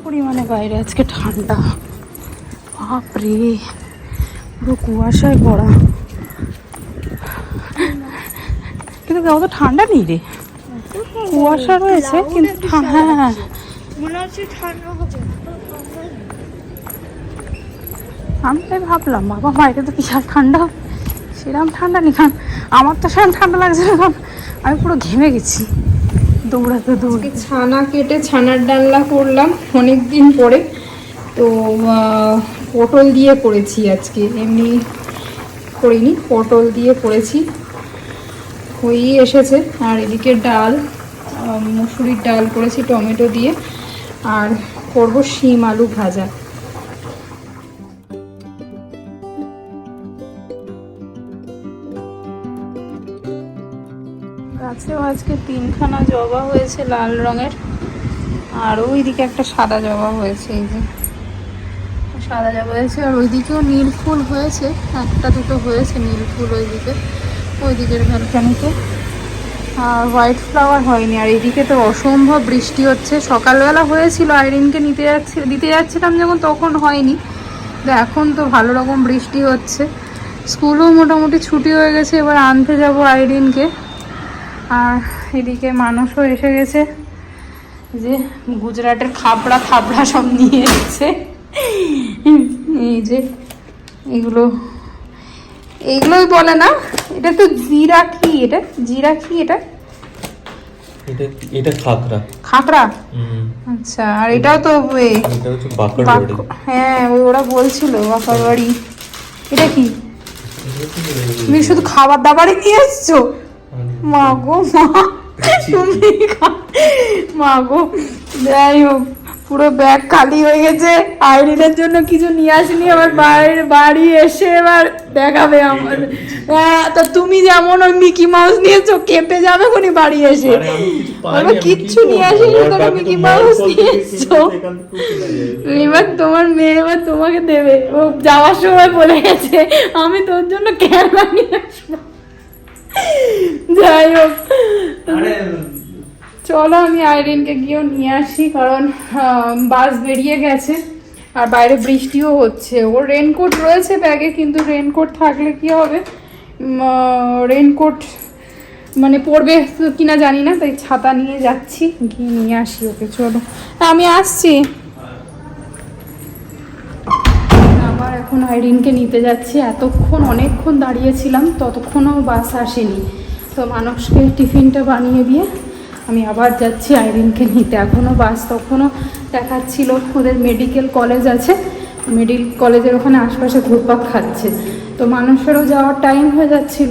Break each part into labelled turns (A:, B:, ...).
A: পরিমাণে বাইরে আজকে ঠান্ডা, বাপরে পুরো কুয়াশায় ভরা, কিন্তু অত ঠান্ডা নেই রে, কুয়াশা রয়েছে কিন্তু হ্যাঁ
B: মনে হচ্ছে ঠান্ডা হবে।
A: আমি তাই ভাবলাম বাবা বাইরে তো বিশাল ঠান্ডা, সেরকম ঠান্ডা নেই, কারণ আমার তো সেরকম ঠান্ডা লাগছে না, কারণ আমি পুরো ঘেমে গেছি দৌড়াতে দৌড়ে। ছানা কেটে ছানার ডালনা করলাম অনেক দিন পরে, তো পটল দিয়ে করেছি আজকে, এমনি করিনি, পটল দিয়ে করেছি, হয়েই এসেছে। আর এদিকে ডাল, মুসুরির ডাল করেছি টমেটো দিয়ে, আর করবো শিম আলু ভাজা। গাছেও আজকে 3খানা জবা হয়েছে লাল রঙের, আর ওইদিকে একটা সাদা জবা হয়েছে, এই যে সাদা জবা হয়েছে, আর ওইদিকেও নীল ফুল হয়েছে, একটা দুটো হয়েছে নীল ফুল ওইদিকের ব্যালকনিতে, আর হোয়াইট ফ্লাওয়ার হয়নি। আর এদিকে তো অসম্ভব বৃষ্টি হচ্ছে, সকালবেলা হয়েছিল, আইরিনকে দিতে যাচ্ছিলাম যখন, তখন হয়নি, এখন তো ভালো রকম বৃষ্টি হচ্ছে। স্কুলও মোটামুটি ছুটি হয়ে গেছে, এবার আনতে যাব আইরিনকে। আর এদিকে মানুষও এসে গেছে, যে গুজরাটের খাবড়া সব নিয়ে এসেছে, এই যে এইগুলোই বলে না, এটা তো জিরা কি, এটা
C: এটা
A: খাকড়া। আচ্ছা, আর এটাও তো হ্যাঁ ওরা বলছিল বাঁকড়বাড়ি। এটা কি, তুমি শুধু খাবার দাবারই নিয়ে এসছো? মা গো তুমি মা গো, যাই হোক পুরো ব্যাগ খালি হয়ে গেছে। আইরিনের জন্য কিছু নিয়ে আসিনি, আবার বাড়ি এসে এবার দেখাবে আমার। হ্যাঁ, তা তুমি যেমন ওই মিকি মাউস নিয়েছো, কেঁপে যাবে কোনি বাড়ি এসে। কিচ্ছু নিয়ে আসিনি, তোমরা মিকি মাউস নিয়ে এসছো। এবার তোমার মেয়ে এবার তোমাকে দেবে, ও যাওয়ার সময় বলে গেছে আমি তোর জন্য খেলনা নিয়ে আসবো। যাই হোক, চলো আমি আইরিনকে গিয়েও নিয়ে আসি, কারণ বাস বেরিয়ে গেছে আর বাইরে বৃষ্টিও হচ্ছে। ওর রেনকোট রয়েছে ব্যাগে, কিন্তু রেনকোট থাকলে কি হবে, রেনকোট মানে পরবে কিনা জানি না, তাই ছাতা নিয়ে যাচ্ছি, গিয়ে নিয়ে আসি ওকে। চলো আমি আসছি, আবার এখন আইরিনকে নিতে যাচ্ছি। অনেকক্ষণ দাঁড়িয়েছিলাম, ততক্ষণও বাস আসেনি, তো মানুষকে টিফিনটা বানিয়ে দিয়ে আমি আবার যাচ্ছি আইরিনকে নিতে। তখনও দেখাচ্ছিল ওদের মেডিকেল কলেজ আছে, মেডিকেল কলেজের ওখানে আশপাশে ঘুরপাক খাচ্ছে, তো মানুষেরও যাওয়ার টাইম হয়ে যাচ্ছিল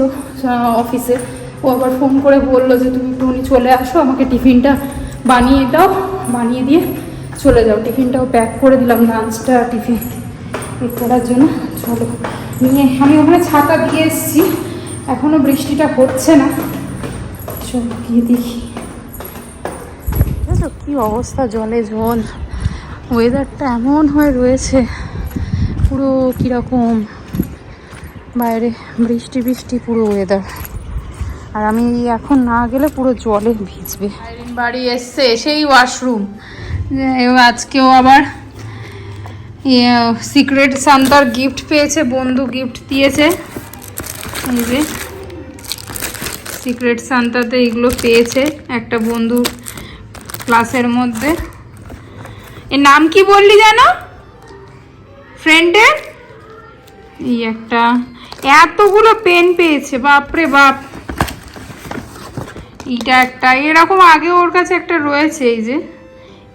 A: অফিসে। ও আবার ফোন করে বললো যে তুমি একটুখানি চলে আসো, আমাকে টিফিনটা বানিয়ে দাও, বানিয়ে দিয়ে চলে যাও। টিফিনটাও প্যাক করে দিলাম, লাঞ্চটা টিফিন করার জন্য। চলো নিয়ে, আমি ওখানে ছাতা দিয়ে এসেছি, এখনও বৃষ্টিটা হচ্ছে না, চলো গিয়ে দেখি। কি অবস্থা, জলে জল, ওয়েদারটা এমন হয়ে রয়েছে, পুরো কীরকম বাইরে বৃষ্টি পুরো ওয়েদার। আর আমি এখন না গেলে পুরো জলে ভিজবে। আইরিন বাড়ি এসছে, এসেই ওয়াশরুম। আজকেও আবার সিক্রেট সান্তার গিফট পেয়েছে, বন্ধু গিফট দিয়েছে, এই যে সিক্রেট সান্তাতে এগুলো পেয়েছে একটা বন্ধু ক্লাসের মধ্যে। এর নাম কি বললি জানো ফ্রেন্ডের? এই একটা, এতগুলো পেন পেয়েছে, বাপরে বাপ। এইটা একটা, এরকম আগে ওর কাছে একটা রয়েছে, এই যে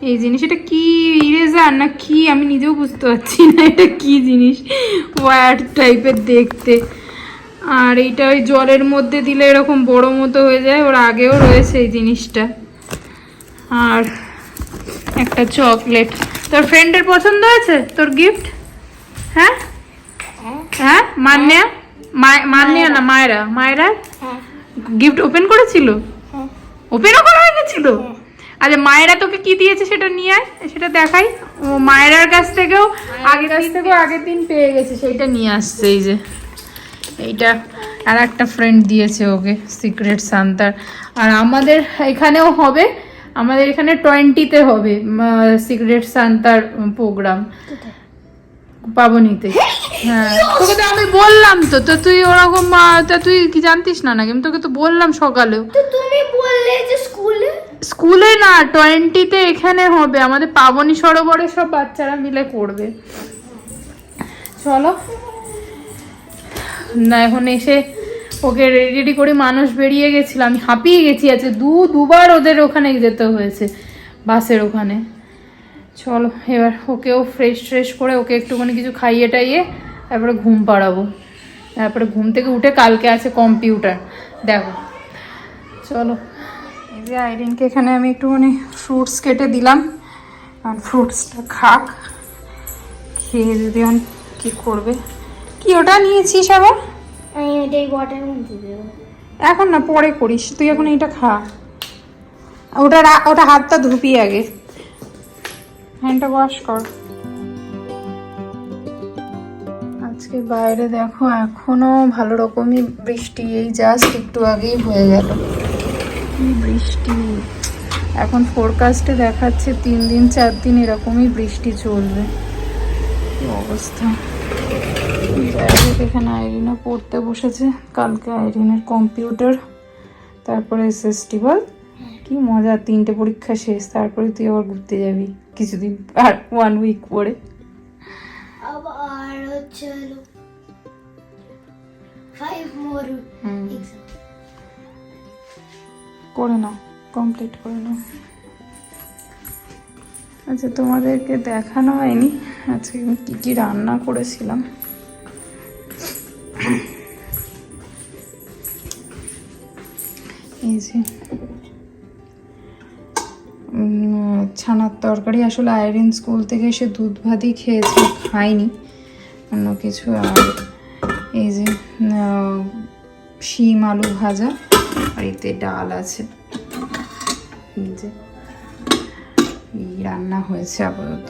A: এই জিনিস, এটা কি ইরেজার না কি আমি নিজেও বুঝতে পারছি না, এটা কি জিনিস, ওয়ার টাইপের দেখতে। আর এইটা ওই জলের মধ্যে দিলে এরকম বড় মতো হয়ে যায়, ওর আগেও রয়েছে এই জিনিসটা। আর একটা চকলেট। তোর ফ্রেন্ডের পছন্দ হয়েছে তোর গিফট? হ্যাঁ হ্যাঁ, মান্যা না মায়েরা গিফট ওপেন করেছিল, ওপেনও করা হয়ে গেছিল। আচ্ছা, মায়েরা তোকে কি দিয়েছে সেটা নিয়ে আয়, সেটা দেখাই। ও মায়েরার কাছ থেকেও আগের দিন পেয়ে গেছে, সেইটা নিয়ে আসছে। এই যে এইটা আর একটা ফ্রেন্ড দিয়েছে ওকে সিক্রেট সান্তার। আর আমাদের এখানেও হবে, আমাদের এখানে 20-তে হবে সিক্রেট সান্তার প্রোগ্রাম পাবনীতে। হ্যাঁ তোকে তো আমি বললাম তো, তো তুই ওরকম তা তুই কি জানতিস না নাকি? আমি তোকে তো বললাম সকালেও।
B: তো তুমি বললে যে স্কুলে।
A: স্কুলে না, 20-তে এখানে হবে, আমাদের পাবনী সরোবরে সব বাচ্চারা মিলে করবে। চলো না, এখন এসে ওকে রেডি করে মানুষ বেরিয়ে গেছিল, আমি হাঁপিয়ে গেছি। আছে দুবার ওদের ওখানে যেতে হয়েছে, বাসের ওখানে। চলো এবার ওকেও ফ্রেশ করে ওকে একটুখানি কিছু খাইয়ে টাইয়ে তারপরে ঘুম পাড়াবো। তারপরে ঘুম থেকে উঠে কালকে আছে কম্পিউটার, দেখো। চলো এই যে আইরিনকে এখানে আমি একটুখানি ফ্রুটস কেটে দিলাম, আর ফ্রুটসটা খাক, খেয়ে যদি কি করবে। কি ওটা নিয়েছিস আবার?
B: আমি এটাই ওয়াটার মধ্যে দেবো।
A: এখন না, পরে করিস, তুই এখন এটা খা। ওটা হাতটা ধুবি আগে, হ্যান্ডটা ওয়াশ কর। আজকে বাইরে দেখো এখনো ভালো রকমই বৃষ্টি, এই জাস্ট একটু আগেই হয়ে গেল কি বৃষ্টি। এখন ফোরকাস্টে দেখাচ্ছে 3 দিন 4 দিন এরকমই বৃষ্টি চলবে, কি অবস্থা। যাই হোক, এখানে আইরিনও পড়তে বসেছে, কালকে আইরিনের কম্পিউটার, তারপরে ফেস্টিভ্যাল। কি মজা, 3টে পরীক্ষা শেষ, তারপরে তুই আবার ঘুরতে যাবি কিছুদিন, আর 1 উইক পরে।
B: আবার হচ্ছে 5 মোর এক্সাম
A: করে নাও, কমপ্লিট করে নাও। আচ্ছা তোমাদেরকে দেখানো হয়নি আজকে আমি কী কী রান্না করেছিলাম। এই যে ছানার তরকারি, আসলে আইরিন স্কুল থেকে এসে দুধ ভাতই খেয়েছে, খাইনি অন্য কিছু। আর এই যে শিম আলু ভাজা, আর এতে ডাল আছে। এই যে এই রান্না হয়েছে আপাতত।